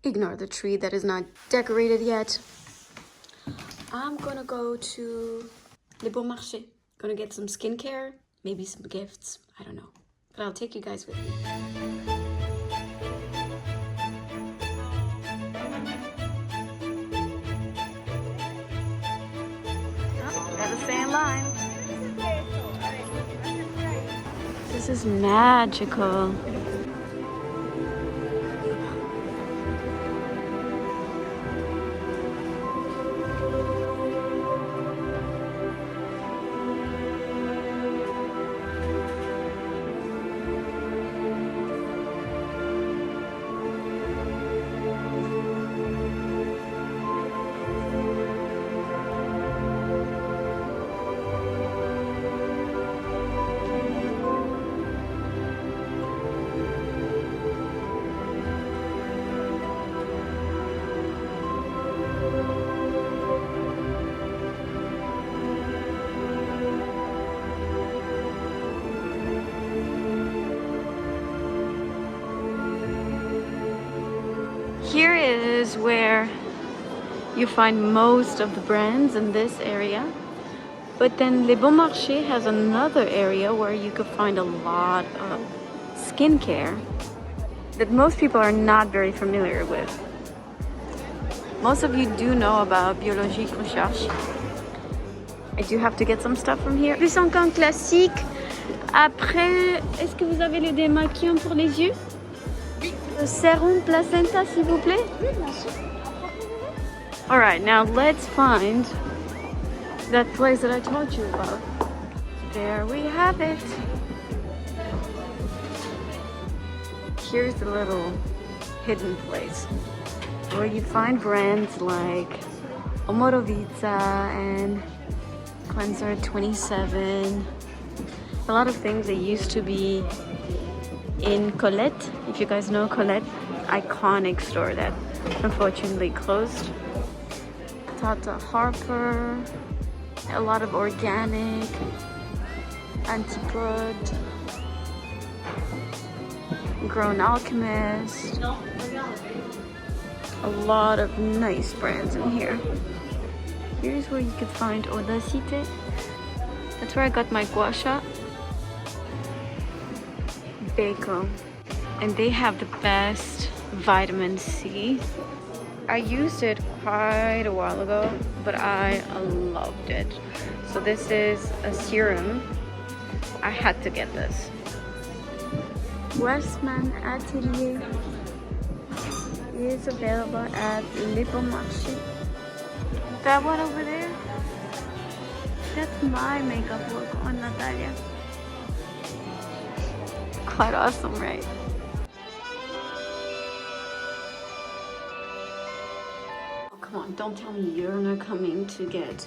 Ignore the tree that is not decorated yet. I'm gonna go to Le Bon Marché. Gonna get some skincare, maybe some gifts. I don't know. But I'll take you guys with me. Gotta stay in line. This is magical. Here is where you find most of the brands in this area. But then Le Bon Marché has another area where you could find a lot of skincare that most people are not very familiar with. Most of you do know about Biologique Recherche. I do have to get some stuff from here. Plus encore classique. Après, est-ce que vous avez le démaquillant pour les yeux? Le Serum Placenta, s'il vous plaît? Alright, now let's find that place that I told you about. There we have it. Here's the little hidden place where you find brands like Omorovitza and Cleanser 27. A lot of things that used to be in Colette, if you guys know Colette, iconic store that unfortunately closed. Tata Harper, a lot of organic, Antipode, Grown Alchemist, a lot of nice brands in here. Here's where you could find Audacité. That's where I got my gua sha. Baco, and they have the best vitamin C. I used it quite a while ago, but I loved it. So this is a serum. I had to get this. Westman Atelier is available at Le Bon Marché. That one over there, that's my makeup look on Natalia. Quite awesome, right? Oh, come on, don't tell me you're not coming to get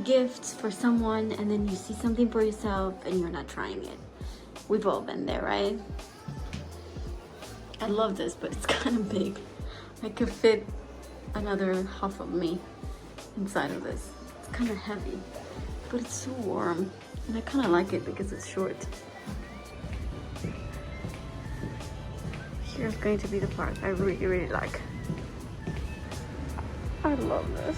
gifts for someone and then you see something for yourself and you're not trying it. We've all been there, right? I love this, but it's kind of big. I could fit another half of me inside of this. It's kind of heavy, but it's so warm. And I kind of like it because it's short. Here's going to be the part I really like. I love this.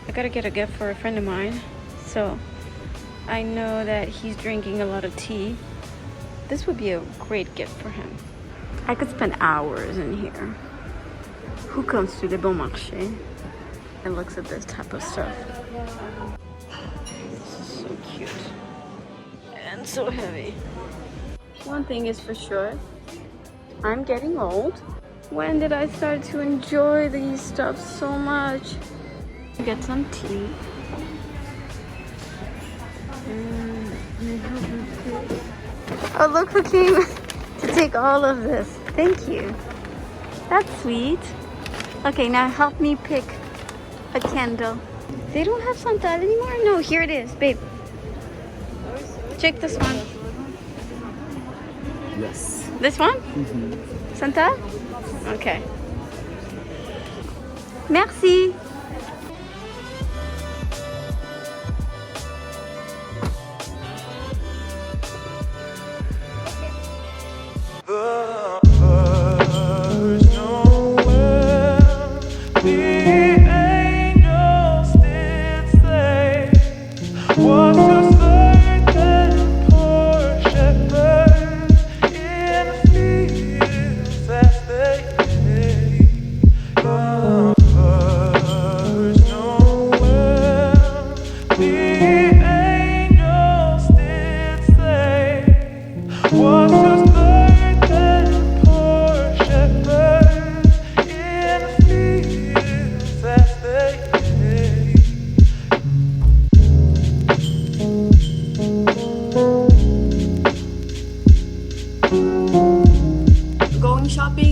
I gotta get a gift for a friend of mine. So I know that he's drinking a lot of tea. This would be a great gift for him. I could spend hours in here. Who comes to the Bon Marché and looks at this type of stuff? This is so cute and so heavy. One thing is for sure, I'm getting old. When did I start to enjoy these stuff so much? Get some tea. Oh, look who came to take all of this. Thank you. That's sweet. Okay, now help me pick a candle. They don't have Santal anymore? No, here it is, babe. Check this one. Yes. This one? Mm-hmm. Santal? Okay. Merci.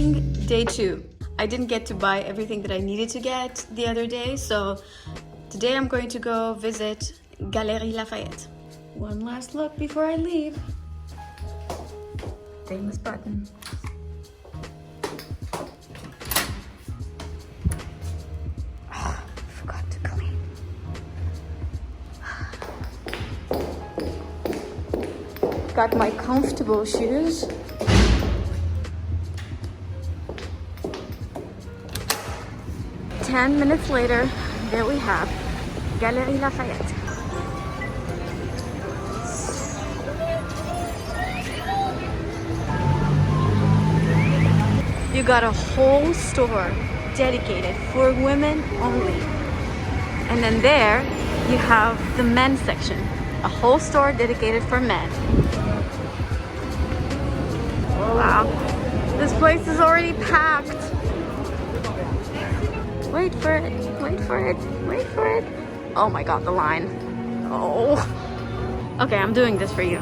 shopping day 2. I didn't get to buy everything that I needed to get the other day, so today I'm going to go visit Galeries Lafayette. One last look before I leave. Famous button. Forgot to clean. Got my comfortable shoes. Ten minutes later, there we have Galeries Lafayette. You got a whole store dedicated for women only. And then there you have the men's section. A whole store dedicated for men. Wow. This place is already packed. Wait for it, wait for it, wait for it. Oh my god, the line. Oh. Okay, I'm doing this for you.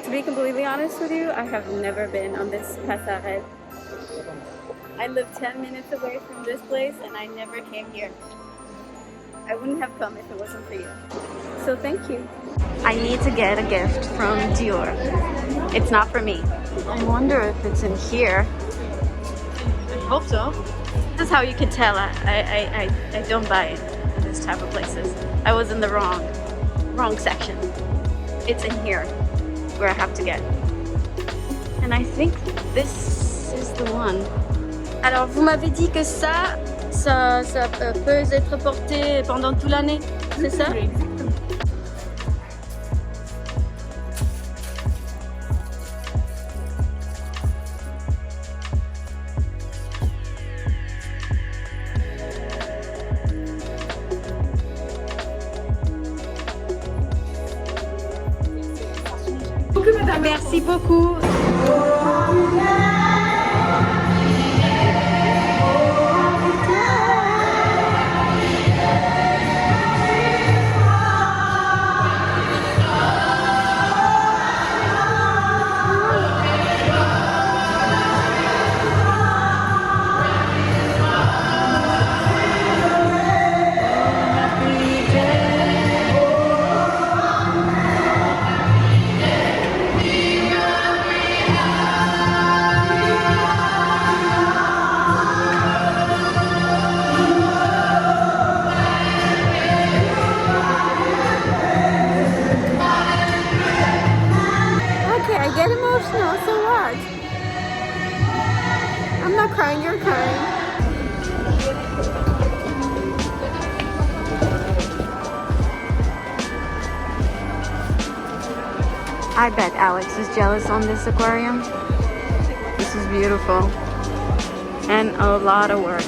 To be completely honest with you, I have never been on this passerelle. I live 10 minutes away from this place and I never came here. I wouldn't have come if it wasn't for you. So thank you. I need to get a gift from Dior. It's not for me. I wonder if it's in here. I hope so. This is how you can tell I don't buy this type of places. I was in the wrong section. It's in here where I have to get. And I think this is the one. Alors vous m'avez dit que ça peut être porté pendant toute l'année, c'est ça? Oui, exactement. Merci beaucoup. Emotional, so what? I'm not crying, you're crying. I bet Alex is jealous on this aquarium. This is beautiful. And a lot of work.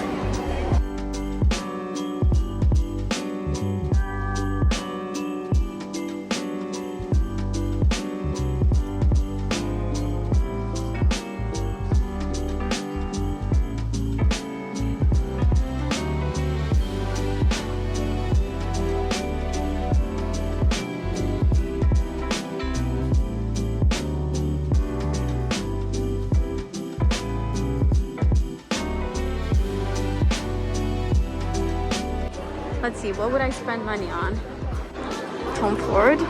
Let's see, what would I spend money on? Tom Ford?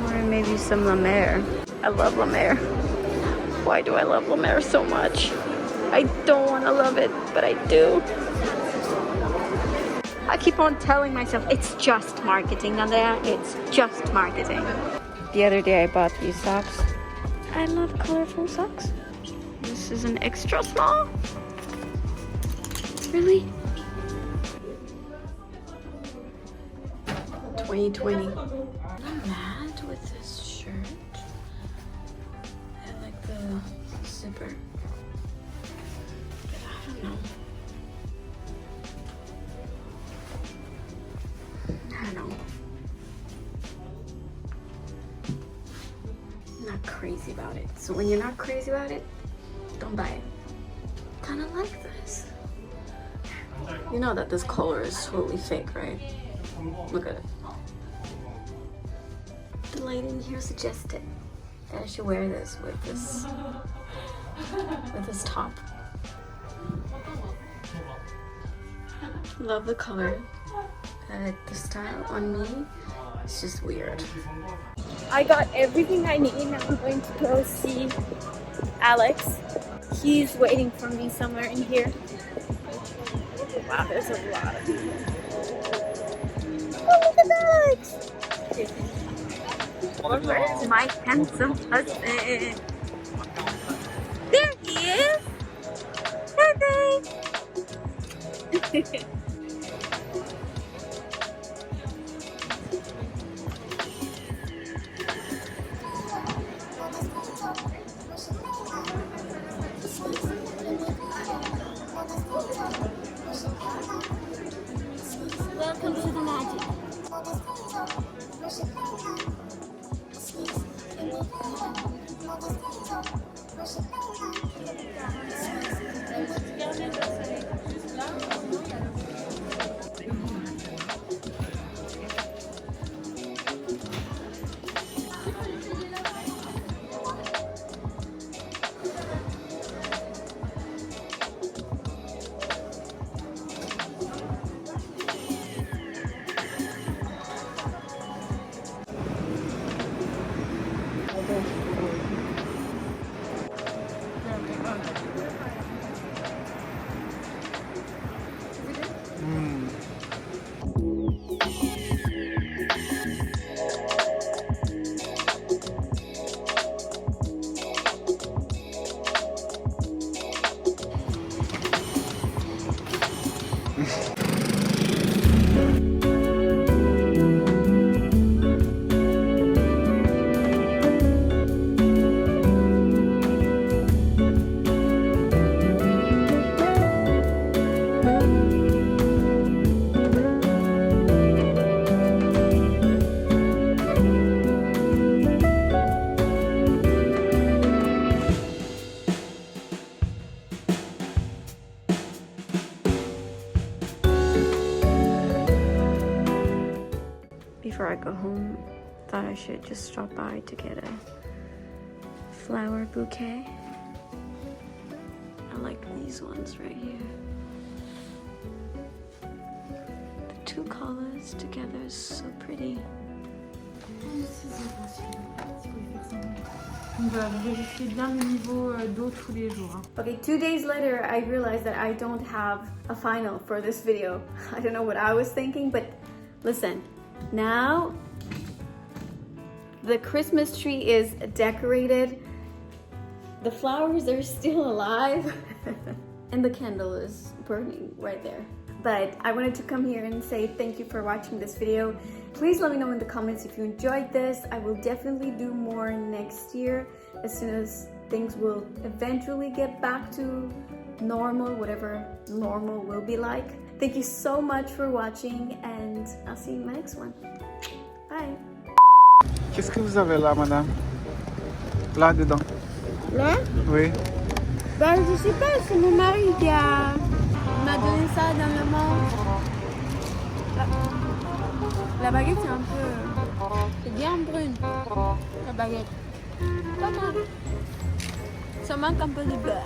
Or maybe some La Mer. I love La Mer. Why do I love La Mer so much? I don't want to love it, but I do. I keep on telling myself, it's just marketing, Andrea. It's just marketing. The other day I bought these socks. I love colorful socks. this is an extra small? Really? 2020. I'm mad with this shirt. I like the zipper. But I don't know. I don't know. I'm not crazy about it. So when you're not crazy about it, don't buy it. Kinda like this. You know that this color is totally fake, right? Look at it. The lady in here suggested that I should wear this with this top. Love the color. The style on me, it's just weird. I got everything I need. Now I'm going to go see Alex. He's waiting for me somewhere in here. Wow, there's a lot of people. Oh, look at Alex! Where's my handsome husband? There he is! Hey, welcome to the magic. Before I go home, thought I should just stop by to get a flower bouquet. I like these ones right here. The two colors together is so pretty. Okay, 2 days later, I realized that I don't have a final for this video. I don't know what I was thinking, but listen. Now, the Christmas tree is decorated. The flowers are still alive. And the candle is burning right there. But I wanted to come here and say thank you for watching this video. Please let me know in the comments if you enjoyed this. I will definitely do more next year as soon as things will eventually get back to normal, whatever normal will be like. Thank you so much for watching and I'll see you in my next one. Bye. Qu'est-ce que vous avez là, madame? Là, dedans? Là? Oui. Bah, je sais pas, c'est mon mari qui m'a donné ça dans le monde. La baguette, c'est un peu... C'est bien brune, la baguette. Pas mal. Ça manque un peu de beurre.